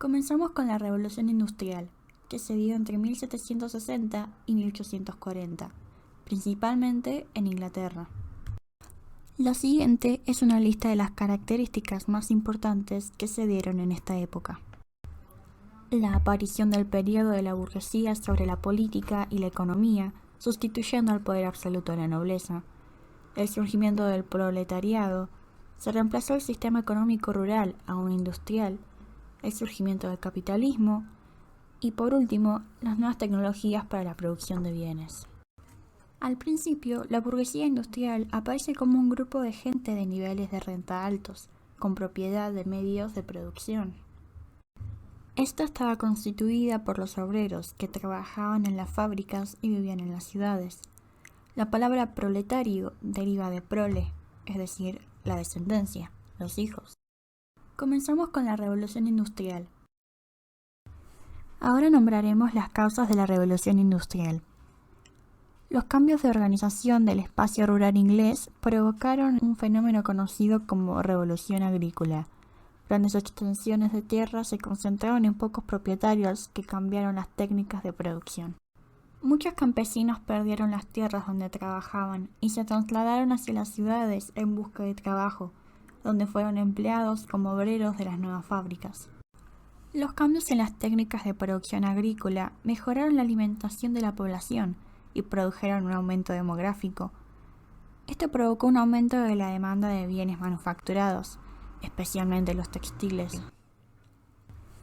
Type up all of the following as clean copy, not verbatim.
Comenzamos con la Revolución Industrial, que se dio entre 1760 y 1840, principalmente en Inglaterra. Lo siguiente es una lista de las características más importantes que se dieron en esta época. La aparición del periodo de la burguesía sobre la política y la economía, sustituyendo al poder absoluto de la nobleza. El surgimiento del proletariado. Se reemplazó el sistema económico rural a un industrial. El surgimiento del capitalismo. Y por último, las nuevas tecnologías para la producción de bienes. Al principio, la burguesía industrial aparece como un grupo de gente de niveles de renta altos, con propiedad de medios de producción. Esta estaba constituida por los obreros que trabajaban en las fábricas y vivían en las ciudades. La palabra proletario deriva de prole, es decir, la descendencia, los hijos. Comenzamos con la Revolución Industrial. Ahora nombraremos las causas de la Revolución Industrial. Los cambios de organización del espacio rural inglés provocaron un fenómeno conocido como revolución agrícola. Grandes extensiones de tierra se concentraron en pocos propietarios que cambiaron las técnicas de producción. Muchos campesinos perdieron las tierras donde trabajaban y se trasladaron hacia las ciudades en busca de trabajo, donde fueron empleados como obreros de las nuevas fábricas. Los cambios en las técnicas de producción agrícola mejoraron la alimentación de la población y produjeron un aumento demográfico. Esto provocó un aumento de la demanda de bienes manufacturados, especialmente los textiles.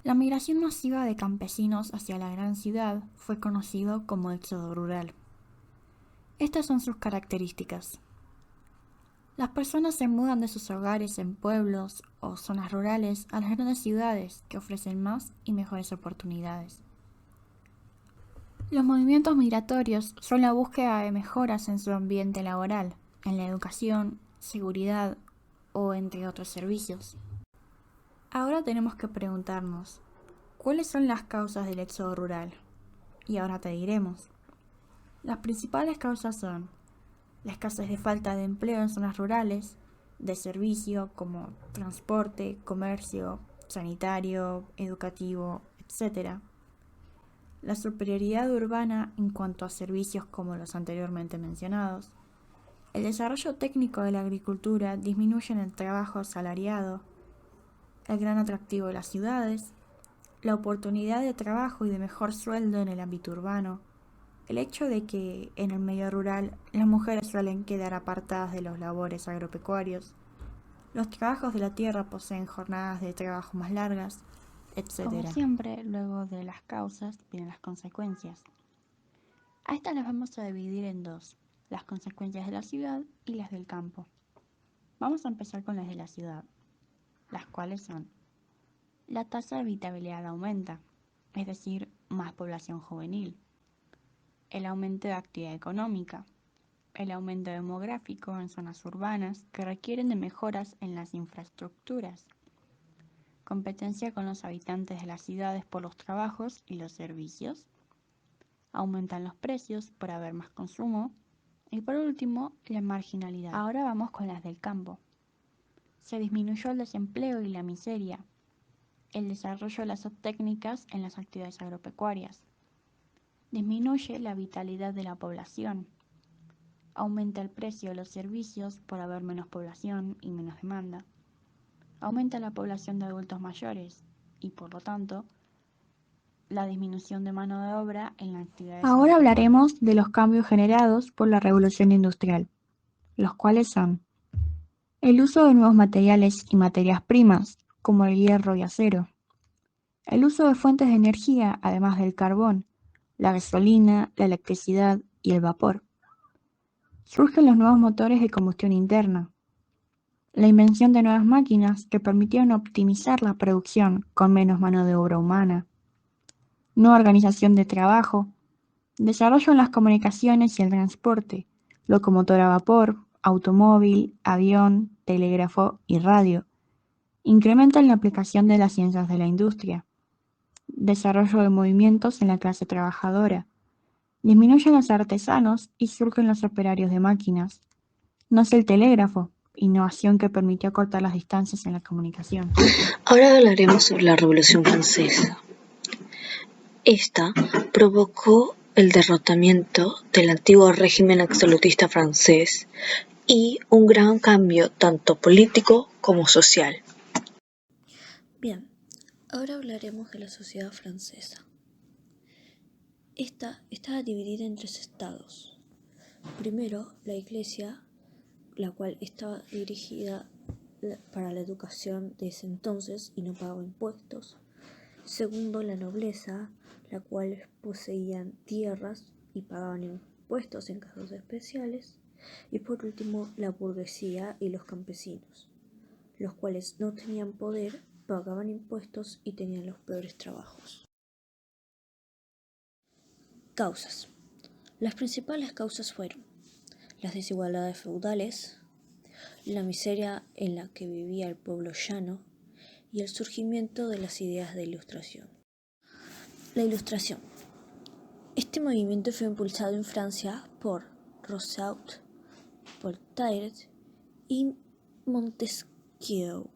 La migración masiva de campesinos hacia la gran ciudad fue conocido como éxodo rural. Estas son sus características. Las personas se mudan de sus hogares en pueblos o zonas rurales a las grandes ciudades que ofrecen más y mejores oportunidades. Los movimientos migratorios son la búsqueda de mejoras en su ambiente laboral, en la educación, seguridad o entre otros servicios. Ahora tenemos que preguntarnos, ¿cuáles son las causas del éxodo rural? Y ahora te diremos. Las principales causas son la escasez de falta de empleo en zonas rurales, de servicio como transporte, comercio, sanitario, educativo, etc. La superioridad urbana en cuanto a servicios como los anteriormente mencionados. El desarrollo técnico de la agricultura disminuye en el trabajo asalariado, el gran atractivo de las ciudades, la oportunidad de trabajo y de mejor sueldo en el ámbito urbano, el hecho de que en el medio rural las mujeres suelen quedar apartadas de los labores agropecuarios, los trabajos de la tierra poseen jornadas de trabajo más largas, etc. Como siempre, luego de las causas vienen las consecuencias. A estas las vamos a dividir en dos, las consecuencias de la ciudad y las del campo. Vamos a empezar con las de la ciudad, las cuales son: la tasa de habitabilidad aumenta, es decir, más población juvenil, el aumento de actividad económica, el aumento demográfico en zonas urbanas que requieren de mejoras en las infraestructuras, competencia con los habitantes de las ciudades por los trabajos y los servicios, aumentan los precios por haber más consumo, y por último, la marginalidad. Ahora vamos con las del campo. Se disminuyó el desempleo y la miseria, el desarrollo de las técnicas en las actividades agropecuarias, disminuye la vitalidad de la población, aumenta el precio de los servicios por haber menos población y menos demanda, aumenta la población de adultos mayores y, por lo tanto, la disminución de mano de obra en las actividades. Ahora hablaremos de los cambios generados por la Revolución Industrial, los cuales son el uso de nuevos materiales y materias primas, como el hierro y acero, el uso de fuentes de energía, además del carbón, la gasolina, la electricidad y el vapor. Surgen los nuevos motores de combustión interna, la invención de nuevas máquinas que permitieron optimizar la producción con menos mano de obra humana, nueva organización de trabajo, desarrollo en las comunicaciones y el transporte, locomotora a vapor, automóvil, avión, telégrafo y radio. Incrementa en la aplicación de las ciencias de la industria. Desarrollo de movimientos en la clase trabajadora. Disminuyen los artesanos y surgen los operarios de máquinas. Nace el telégrafo innovación que permitió cortar las distancias en la comunicación. Ahora hablaremos sobre la Revolución Francesa. Esta provocó el derrotamiento del antiguo régimen absolutista francés y un gran cambio tanto político como social. Bien, ahora hablaremos de la sociedad francesa. Esta estaba dividida en 3 estados. Primero, la Iglesia, la cual estaba dirigida para la educación de ese entonces y no pagaba impuestos. Segundo, la nobleza, la cual poseían tierras y pagaban impuestos en casos especiales. Y por último, la burguesía y los campesinos, los cuales no tenían poder, pagaban impuestos y tenían los peores trabajos. Causas. Las principales causas fueron las desigualdades feudales, la miseria en la que vivía el pueblo llano y el surgimiento de las ideas de Ilustración. La Ilustración. Este movimiento fue impulsado en Francia por Rousseau, Voltaire y Montesquieu.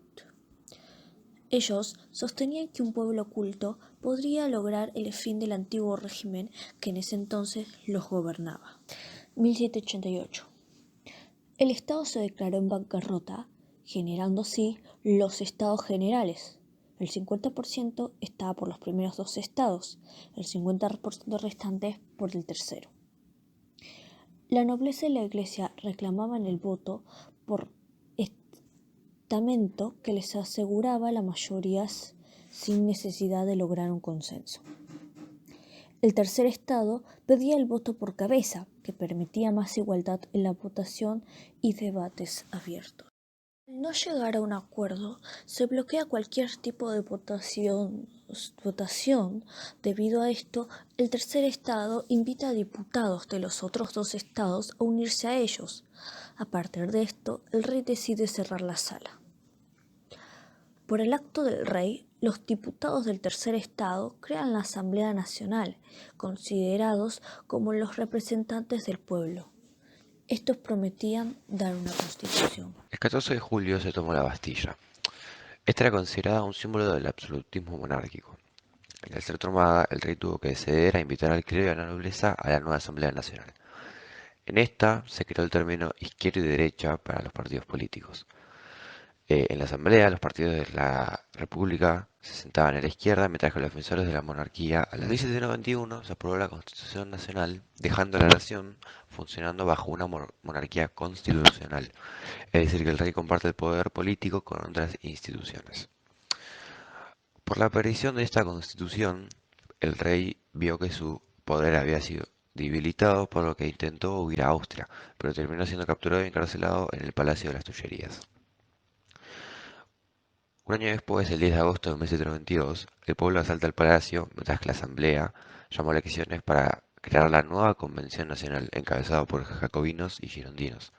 Ellos sostenían que un pueblo culto podría lograr el fin del antiguo régimen que en ese entonces los gobernaba. 1788. El Estado se declaró en bancarrota, generando así los Estados Generales. El 50% estaba por los primeros 2 estados, el 50% restante por el tercero. La nobleza y la Iglesia reclamaban el voto por estamento que les aseguraba la mayoría sin necesidad de lograr un consenso. El tercer estado pedía el voto por cabeza, que permitía más igualdad en la votación y debates abiertos. Al no llegar a un acuerdo, se bloquea cualquier tipo de votación. Debido a esto, el tercer estado invita a diputados de los otros 2 estados a unirse a ellos. A partir de esto, el rey decide cerrar la sala. Por el acto del rey, los diputados del tercer estado crean la Asamblea Nacional, considerados como los representantes del pueblo. Estos prometían dar una constitución. El 14 de julio se tomó la Bastilla. Esta era considerada un símbolo del absolutismo monárquico. Al ser tomada, el rey tuvo que ceder a invitar al clero y a la nobleza a la nueva Asamblea Nacional. En esta se creó el término izquierda y derecha para los partidos políticos. En la Asamblea, los partidos de la República se sentaban a la izquierda, mientras que los defensores de la monarquía a la derecha. En 1791 se aprobó la Constitución Nacional, dejando a la nación funcionando bajo una monarquía constitucional, es decir, que el rey comparte el poder político con otras instituciones. Por la aparición de esta constitución, el rey vio que su poder había sido debilitado, por lo que intentó huir a Austria, pero terminó siendo capturado y encarcelado en el Palacio de las Tullerías. Un año después, el 10 de agosto de 1792, el pueblo asalta el palacio, mientras que la asamblea llamó a elecciones para crear la nueva Convención Nacional, encabezada por jacobinos y girondinos.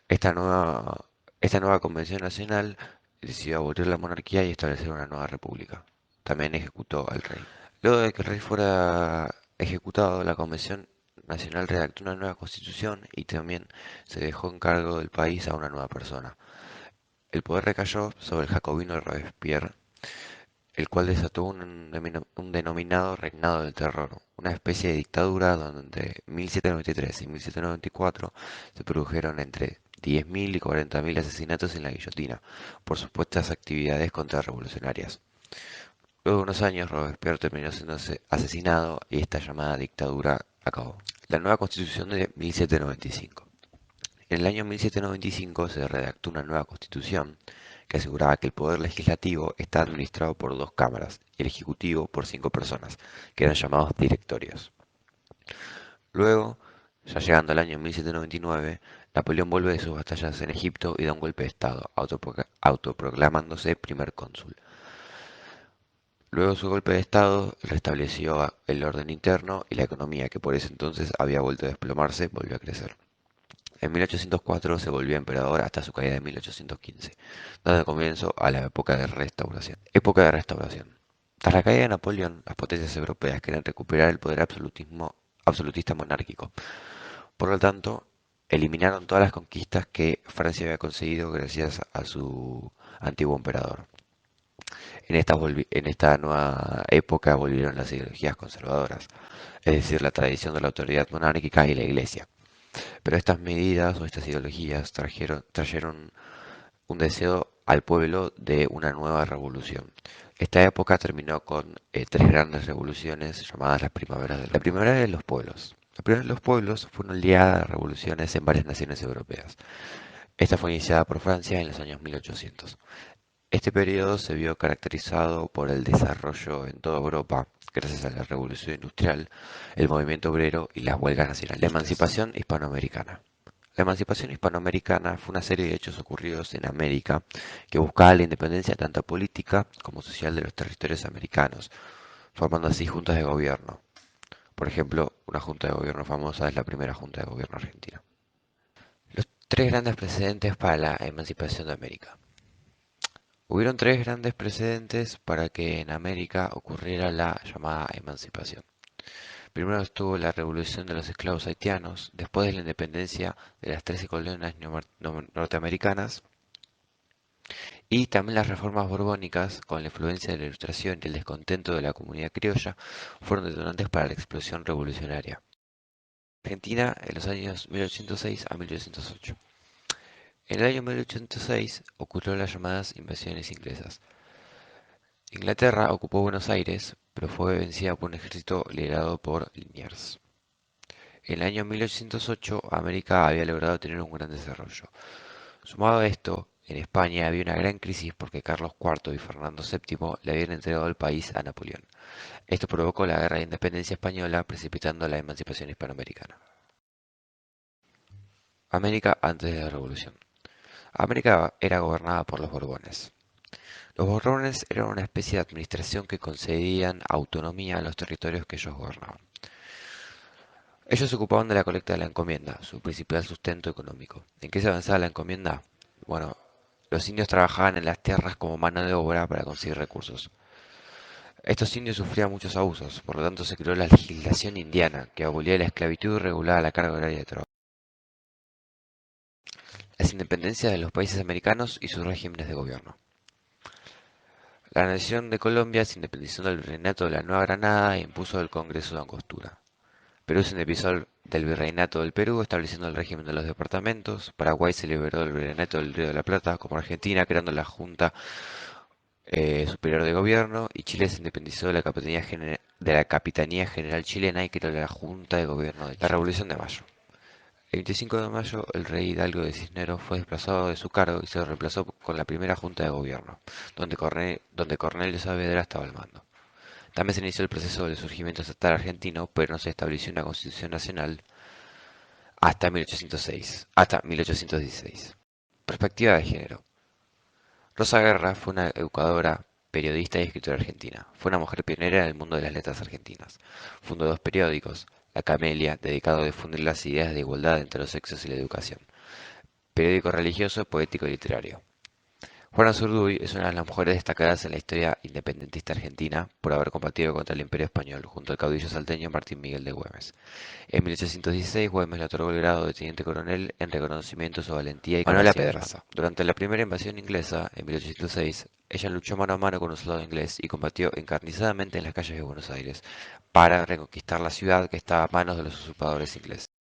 Esta nueva Convención Nacional decidió abolir la monarquía y establecer una nueva república. También ejecutó al rey. Luego de que el rey fuera ejecutado, la Convención Nacional redactó una nueva constitución y también se dejó en cargo del país a una nueva persona. El poder recayó sobre el jacobino Robespierre, el cual desató un denominado reinado del terror, una especie de dictadura donde entre 1793 y 1794 se produjeron entre 10.000 y 40.000 asesinatos en la guillotina por supuestas actividades contrarrevolucionarias. Luego de unos años, Robespierre terminó siendo asesinado y esta llamada dictadura acabó. La nueva constitución de 1795. En el año 1795 se redactó una nueva constitución que aseguraba que el poder legislativo está administrado por 2 cámaras y el ejecutivo por 5 personas, que eran llamados directorios. Luego, ya llegando al año 1799, Napoleón vuelve de sus batallas en Egipto y da un golpe de estado, autoproclamándose primer cónsul. Luego de su golpe de estado, restableció el orden interno y la economía, que por ese entonces había vuelto a desplomarse, volvió a crecer. En 1804 se volvió emperador hasta su caída en 1815, dando comienzo a la época de restauración. Tras la caída de Napoleón, las potencias europeas querían recuperar el poder absolutista monárquico. Por lo tanto, eliminaron todas las conquistas que Francia había conseguido gracias a su antiguo emperador. En esta nueva época volvieron las ideologías conservadoras, es decir, la tradición de la autoridad monárquica y la Iglesia. Pero estas medidas o estas ideologías trajeron un deseo al pueblo de una nueva revolución. Esta época terminó con tres grandes revoluciones llamadas las primaveras la primavera de los pueblos. La primera de los pueblos fue una oleada de revoluciones en varias naciones europeas. Esta fue iniciada por Francia en los años 1800. Este periodo se vio caracterizado por el desarrollo en toda Europa, gracias a la Revolución Industrial, el movimiento obrero y las huelgas nacionalistas. La emancipación hispanoamericana. La emancipación hispanoamericana fue una serie de hechos ocurridos en América que buscaba la independencia tanto política como social de los territorios americanos, formando así juntas de gobierno. Por ejemplo, una junta de gobierno famosa es la primera junta de gobierno argentina. Los tres grandes precedentes para la emancipación de América. Hubieron tres grandes precedentes para que en América ocurriera la llamada emancipación. Primero estuvo la revolución de los esclavos haitianos, después de la independencia de las 13 colonias norteamericanas, y también las reformas borbónicas, con la influencia de la Ilustración y el descontento de la comunidad criolla, fueron detonantes para la explosión revolucionaria. Argentina en los años 1806 a 1808. En el año 1806 ocurrieron las llamadas invasiones inglesas. Inglaterra ocupó Buenos Aires, pero fue vencida por un ejército liderado por Liniers. En el año 1808, América había logrado tener un gran desarrollo. Sumado a esto, en España había una gran crisis porque Carlos IV y Fernando VII le habían entregado el país a Napoleón. Esto provocó la Guerra de Independencia Española, precipitando la emancipación hispanoamericana. América antes de la Revolución. América era gobernada por los Borbones. Los Borbones eran una especie de administración que concedían autonomía a los territorios que ellos gobernaban. Ellos se ocupaban de la colecta de la encomienda, su principal sustento económico. ¿En qué se avanzaba la encomienda? Bueno, los indios trabajaban en las tierras como mano de obra para conseguir recursos. Estos indios sufrían muchos abusos, por lo tanto se creó la legislación indiana, que abolía la esclavitud y regulaba la carga horaria de trabajo. Las independencias de los países americanos y sus regímenes de gobierno. La nación de Colombia se independizó del virreinato de la Nueva Granada e impuso el Congreso de Angostura. Perú se independizó del Virreinato del Perú, estableciendo el régimen de los departamentos. Paraguay se liberó del Virreinato del Río de la Plata, como Argentina, creando la Junta Superior de Gobierno. Y Chile se independizó de la Capitanía General Chilena y creó la Junta de Gobierno de Chile. La Revolución de Mayo. El 25 de mayo, el rey Hidalgo de Cisneros fue desplazado de su cargo y se reemplazó con la primera Junta de Gobierno, donde Cornelio Saavedra estaba al mando. También se inició el proceso del surgimiento estatal argentino, pero no se estableció una constitución nacional hasta 1816. Perspectiva de género. Rosa Guerra fue una educadora, periodista y escritora argentina. Fue una mujer pionera en el mundo de las letras argentinas. Fundó dos periódicos, La Camelia, dedicado a difundir las ideas de igualdad entre los sexos y la educación. Periódico religioso, poético y literario. Juana Zurduy es una de las mujeres destacadas en la historia independentista argentina por haber combatido contra el Imperio Español junto al caudillo salteño Martín Miguel de Güemes. En 1816, Güemes le otorgó el grado de teniente coronel en reconocimiento a su valentía y Manuela Pedraza. Durante la primera invasión inglesa, en 1806, ella luchó mano a mano con un soldado inglés y combatió encarnizadamente en las calles de Buenos Aires para reconquistar la ciudad que estaba a manos de los usurpadores ingleses.